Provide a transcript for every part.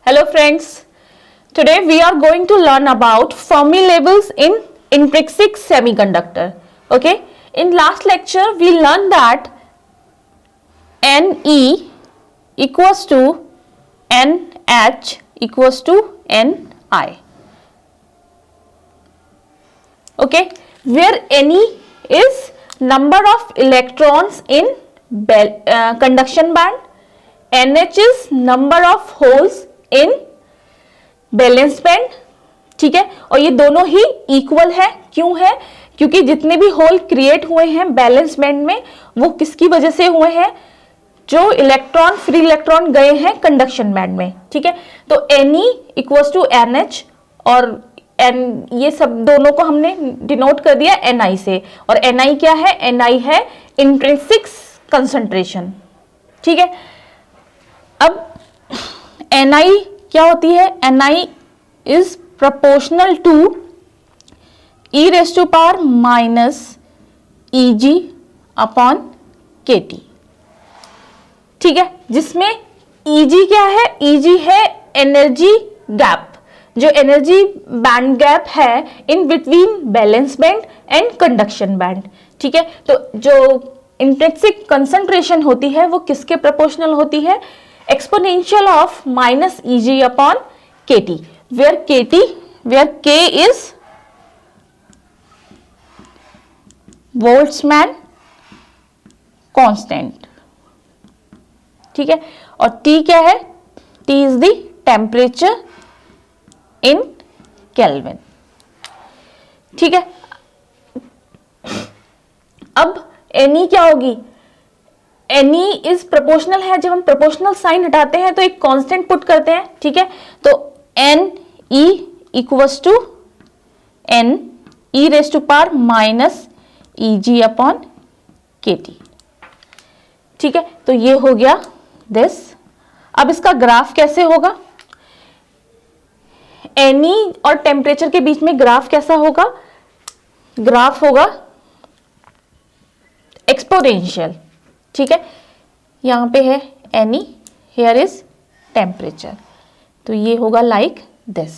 Hello friends, today we are going to learn about Fermi levels in intrinsic semiconductor. Okay, in last lecture we learned that Ne equals to Nh equals to Ni. Okay, where Ne is number of electrons in conduction band, NH is number of holes in balance band. ठीक है, और ये दोनों ही equal है. क्यों है? क्योंकि जितने भी होल क्रिएट हुए हैं बैलेंस बैंड में वो किसकी वजह से हुए हैं? जो इलेक्ट्रॉन फ्री इलेक्ट्रॉन गए हैं कंडक्शन बैंड में. ठीक है, तो Ne इक्वल्स टू NH और ये सब दोनों को हमने डिनोट कर दिया Ni से. और Ni क्या है? Ni है इंट्रिंसिक कंसंट्रेशन. ठीक है, अब Ni क्या होती है? Ni is proportional to e raise to power minus Eg upon kT. ठीक है, जिसमें Eg क्या है? Eg है एनर्जी गैप, जो एनर्जी बैंड गैप है in between valence band and conduction band. ठीक है, तो जो इंट्रिंसिक कंसंट्रेशन होती है वो किसके प्रोपोर्शनल होती है? Exponential of minus Eg upon kT, where K is Boltzmann constant. ठीक है, और T क्या है? T is the temperature in Kelvin. ठीक है, अब Ne क्या होगी? Ne इज प्रोपोर्शनल है. जब हम प्रोपोर्शनल साइन हटाते हैं तो एक कांस्टेंट पुट करते हैं. ठीक है, तो Ne equals to N e raise to power minus Eg upon kT. ठीक है, तो ये हो गया दिस. अब इसका ग्राफ कैसे होगा? Ne और टेम्परेचर के बीच में ग्राफ कैसा होगा? ग्राफ होगा एक्सपोनेंशियल. ठीक है, यहां पे है Ne, हेयर इज टेम्परेचर, तो ये होगा लाइक दिस.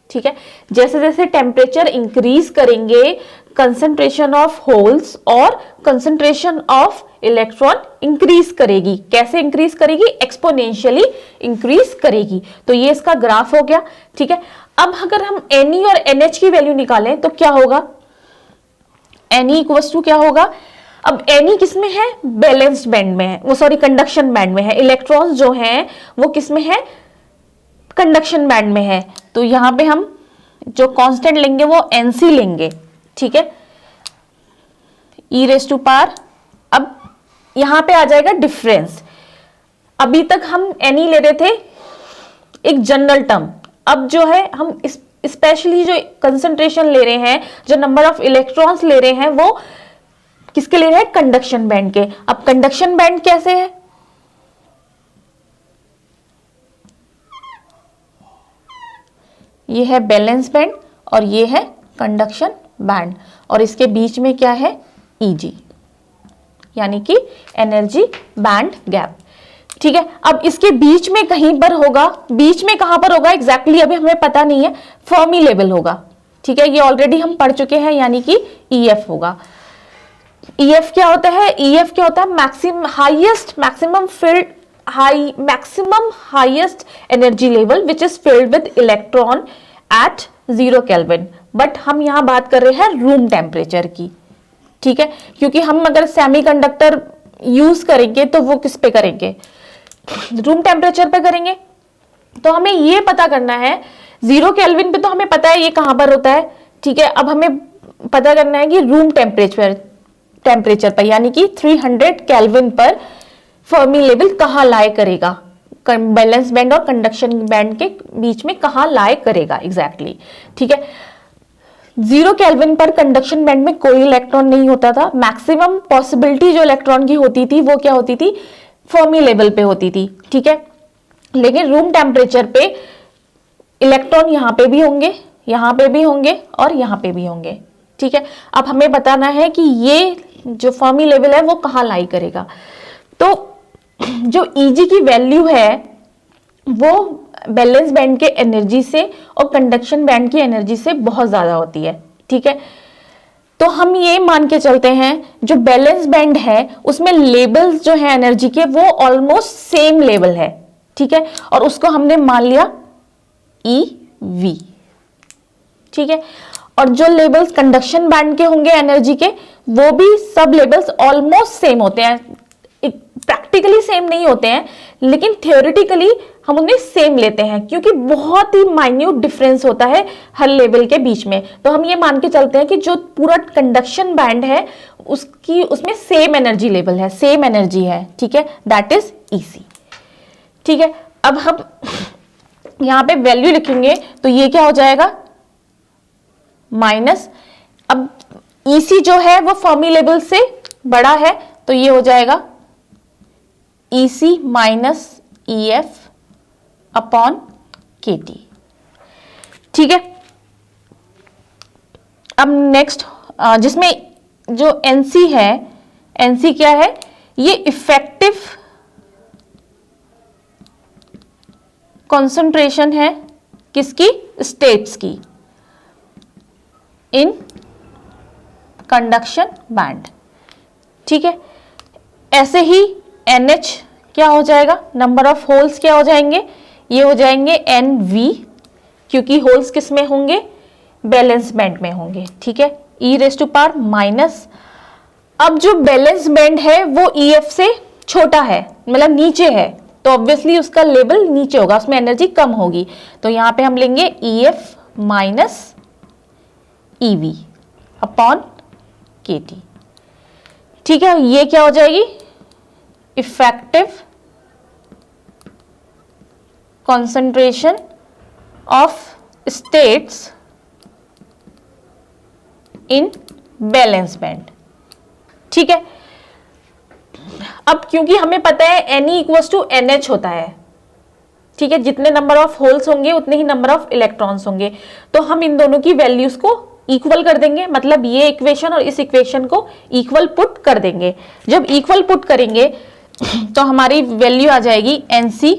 ठीक है, जैसे जैसे टेम्परेचर इंक्रीज करेंगे कंसंट्रेशन ऑफ होल्स और कंसंट्रेशन ऑफ इलेक्ट्रॉन इंक्रीज करेगी. कैसे इंक्रीज करेगी? एक्सपोनेंशियली इंक्रीज करेगी. तो ये इसका ग्राफ हो गया. ठीक है, अब अगर हम Ne और NH की वैल्यू निकालें तो क्या होगा? Ne इक्वल्स टू क्या होगा? अब Ne किस में है? बैलेंस्ड बैंड में है, वो सॉरी कंडक्शन बैंड में है. इलेक्ट्रॉन्स जो हैं वो किस में है? कंडक्शन बैंड में है. तो यहां पे हम जो कांस्टेंट लेंगे वो Nc लेंगे. ठीक है, e रेज़ टू पावर. अब यहां पे आ जाएगा डिफरेंस. अभी तक हम Ne ले रहे थे एक जनरल टर्म. अब जो है हम स्पेशली जो कंसंट्रेशन ले रहे हैं, जो नंबर ऑफ इलेक्ट्रॉन्स ले रहे हैं, वो किसके ले रहे हैं? कंडक्शन बैंड के. अब कंडक्शन बैंड कैसे है? ये है बैलेंस बैंड और ये है कंडक्शन बैंड, और इसके बीच में क्या है? Eg, यानी कि एनर्जी बैंड गैप. ठीक है, अब इसके बीच में कहीं पर होगा. बीच में कहां पर होगा एग्जैक्टली अभी हमें पता नहीं है. फर्मी लेवल होगा. ठीक है, ये ऑलरेडी हम पढ़ चुके हैं, यानी कि EF होगा. EF क्या होता है? EF क्या होता है? maximum highest energy level which is filled with electron at 0 Kelvin. But हम यहां बात कर रहे हैं रूम टेम्परेचर की. ठीक है, क्योंकि हम अगर सेमीकंडक्टर यूज करेंगे तो वो किस पे करेंगे? रूम टेम्परेचर पे करेंगे. तो हमें ये पता करना है 0 केल्विन पे, तो हमें पता है ये कहां पर होता है. ठीक है, अब हमें पता करना है कि रूम टेम्परेचर पर, यानी कि 300 केल्विन पर फर्मी लेवल कहां लाए करेगा? बैलेंस बैंड और कंडक्शन बैंड के बीच में कहां लाए करेगा एग्जैक्टली. ठीक है, 0 केल्विन पर कंडक्शन बैंड में कोई इलेक्ट्रॉन नहीं होता था. मैक्सिमम पॉसिबिलिटी जो इलेक्ट्रॉन की होती थी वो क्या होती थी? फर्मी लेवल पे होती थी. ठीक है, लेकिन रूम टेम्परेचर पे इलेक्ट्रॉन यहां पे भी होंगे, यहां पे भी होंगे और यहां पे भी होंगे. ठीक है, अब हमें बताना है कि ये जो फर्मी लेवल है वो कहां लाई करेगा. तो जो Eg की वैल्यू है वो बैलेंस बैंड के एनर्जी से और कंडक्शन बैंड की एनर्जी से बहुत ज्यादा होती है। ठीक है, तो हम ये मान के चलते हैं जो बैलेंस बैंड है उसमें लेवल्स जो है एनर्जी के वो ऑलमोस्ट सेम लेवल है। ठीक है, और उसको हमने मान लिया EV। ठीक है, और जो लेवल्स कंडक्शन बैंड के होंगे एनर्जी के वो भी सब लेवल्स ऑलमोस्ट सेम होते हैं। प्रैक्टिकली सेम नहीं होते हैं लेकिन थियोरेटिकली हम उन्हें सेम लेते हैं क्योंकि बहुत ही माइन्यूट डिफरेंस होता है हर लेवल के बीच में। तो हम ये मान के चलते हैं कि जो पूरा कंडक्शन बैंड है उसमें सेम एनर्जी लेवल है, सेम एनर्जी है। ठीक है, दैट इज EC। ठीक है, अब हम यहां पे वैल्यू लिखेंगे तो ये क्या हो जाएगा माइनस, अब EC जो है वो फर्मी लेवल से बड़ा है तो ये हो जाएगा EC minus EF upon KT। ठीक है, अब नेक्स्ट जिसमें जो NC है, NC क्या है, ये इफेक्टिव कंसंट्रेशन है किसकी, स्टेट्स की इन कंडक्शन बैंड। ठीक है, ऐसे ही NH क्या हो जाएगा, नंबर ऑफ होल्स क्या हो जाएंगे, ये हो जाएंगे NV क्योंकि होल्स किस में होंगे, बैलेंस बैंड में होंगे। ठीक है, e⁻⁻, अब जो बैलेंस बैंड है वो EF से छोटा है, मतलब नीचे है, तो ऑब्वियसली उसका लेवल नीचे होगा, उसमें एनर्जी कम होगी। तो यहां पे हम लेंगे EF minus EV upon KT। ठीक है, ये क्या हो जाएगी, effective concentration of states in balance band। ठीक है, अब क्योंकि हमें पता है Ne इक्वल्स टू NH होता है। ठीक है, जितने नंबर ऑफ होल्स होंगे उतने ही नंबर ऑफ इलेक्ट्रॉन्स होंगे, तो हम इन दोनों की वैल्यूज को इक्वल कर देंगे, मतलब ये इक्वेशन और इस इक्वेशन को इक्वल पुट कर देंगे। जब इक्वल पुट करेंगे तो हमारी वैल्यू आ जाएगी NC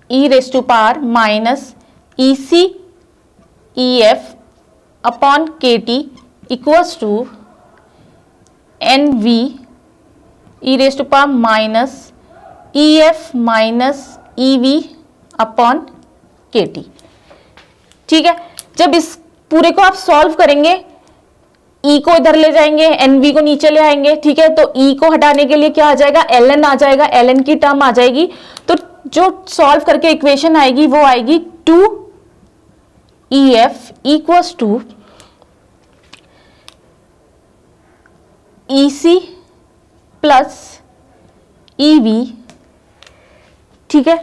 e⁻⁻ minus EC EF upon KT equals to NV e⁻⁻ minus EF minus EV upon KT। ठीक है, जब इस पूरे को आप सॉल्व करेंगे, E को इधर ले जाएंगे, NV को नीचे ले आएंगे। ठीक है, तो E को हटाने के लिए क्या आ जाएगा, ln आ जाएगा, ln की टर्म आ जाएगी, तो जो सॉल्व करके इक्वेशन आएगी वो आएगी 2EF equals to EC plus EV। ठीक है,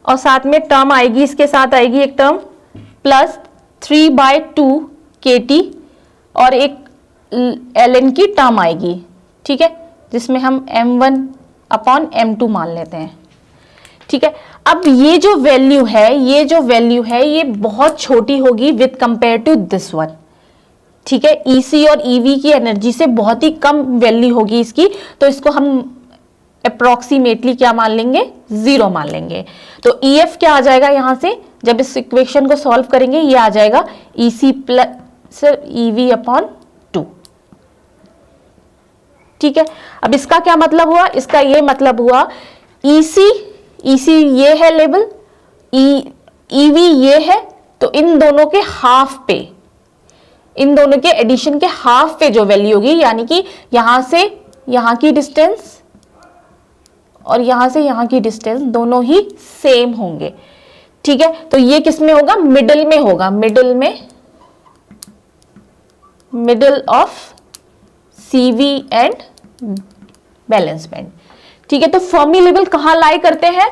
और साथ में टर्म आएगी, इसके साथ आएगी एक टर्म प्लस 3/2 KT और एक ln की टर्म आएगी। ठीक है, जिसमें हम M1 अपॉन M2 मान लेते हैं। ठीक है, अब ये जो वैल्यू है ये बहुत छोटी होगी with compare to this one. ठीक है, EC और EV की एनर्जी से बहुत ही कम वैल्यू होगी इसकी, तो इसको हम अप्रोक्सीमेटली क्या मान लेंगे, 0 मान लेंगे। तो EF क्या आ जाएगा, यहां से जब इस इक्वेशन को सॉल्व करेंगे ये आ जाएगा EC प्लस EV अपॉन 2। ठीक है, अब इसका क्या मतलब हुआ, इसका ये मतलब हुआ EC ये है लेवल, EV ये है, तो इन दोनों के हाफ पे, इन दोनों के एडिशन के हाफ पे जो वैल्यू होगी, यानी कि यहां से यहां की डिस्टेंस और यहां से यहां की डिस्टेंस दोनों ही सेम होंगे। ठीक है, तो ये किस में होगा, मिडल में होगा, middle of CV and balance band. ठीक है, तो फर्मी लेवल कहां लाई करते हैं,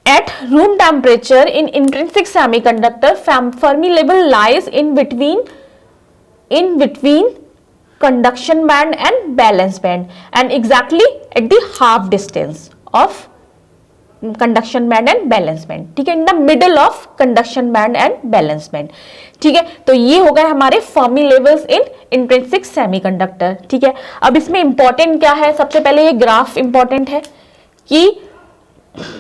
at room temperature in intrinsic semiconductor Fermi level lies in between conduction band and balance band and exactly at the half distance of conduction band and balance band। ठीक है, in the middle of conduction band and balance band। ठीक है, तो ये हो गए हमारे Fermi levels in intrinsic semiconductor. ठीक है, अब इसमें इंपॉर्टेंट क्या है, सबसे पहले ये ग्राफ इंपॉर्टेंट है कि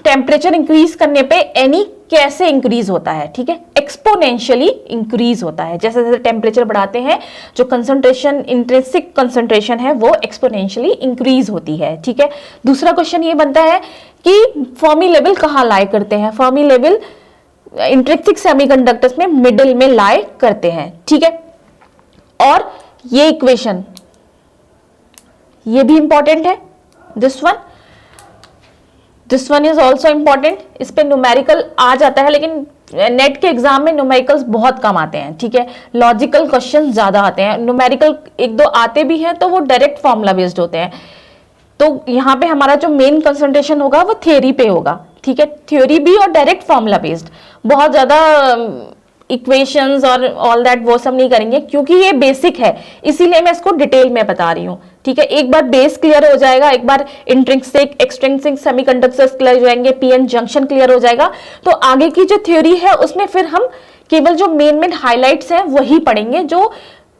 टेम्परेचर इंक्रीज करने पे एनी कैसे इंक्रीज होता है, ठीक है, एक्सपोनेंशियली इंक्रीज होता है। जैसे जैसे टेम्परेचर बढ़ाते हैं जो कंसंट्रेशन, इंट्रिंसिक कंसंट्रेशन है वो एक्सपोनेंशियली इंक्रीज होती है, ठीक है। दूसरा क्वेश्चन ये बनता है कि फर्मी लेवल कहाँ लाई करते हैं, फर्मी लेवल इंट्रिंसिक सेमीकंडक्टर्स में मिडिल में लाई करते हैं, ठीक है। और ये इक्वेशन ये भी इंपॉर्टेंट है, this one is also important. इस पे न्यूमेरिकल आ जाता है, लेकिन नेट के एग्जाम में न्यूमेरिकल्स बहुत कम आते हैं, ठीक है, लॉजिकल क्वेश्चन ज्यादा आते हैं। न्यूमेरिकल एक दो आते भी हैं तो वो डायरेक्ट फॉर्मूला बेस्ड होते हैं। तो यहाँ पे हमारा जो मेन कंसंट्रेशन होगा वो थ्योरी पे होगा, ठीक है, थ्योरी भी और डायरेक्ट फॉर्मूला बेस्ड। बहुत ज्यादा इक्वेशंस और ऑल दैट वो सब नहीं करेंगे, क्योंकि ये बेसिक है, इसीलिए मैं इसको डिटेल में बता रही हूँ, ठीक है। एक बार बेस क्लियर हो जाएगा, एक बार इंट्रिंसिक एक्सट्रिंसिक सेमीकंडक्टर्स क्लियर हो जाएंगे, पीएन जंक्शन क्लियर हो जाएगा, तो आगे की जो थ्योरी है उसमें फिर हम केवल जो मेन हाइलाइट्स हैं वही पढ़ेंगे, जो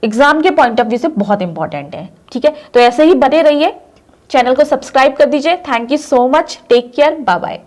एग्जाम के पॉइंट ऑफ व्यू से बहुत इंपॉर्टेंट है, ठीक है। तो ऐसे ही बने रहिए, चैनल को सब्सक्राइब कर दीजिए। Thank you so much, take care, bye bye.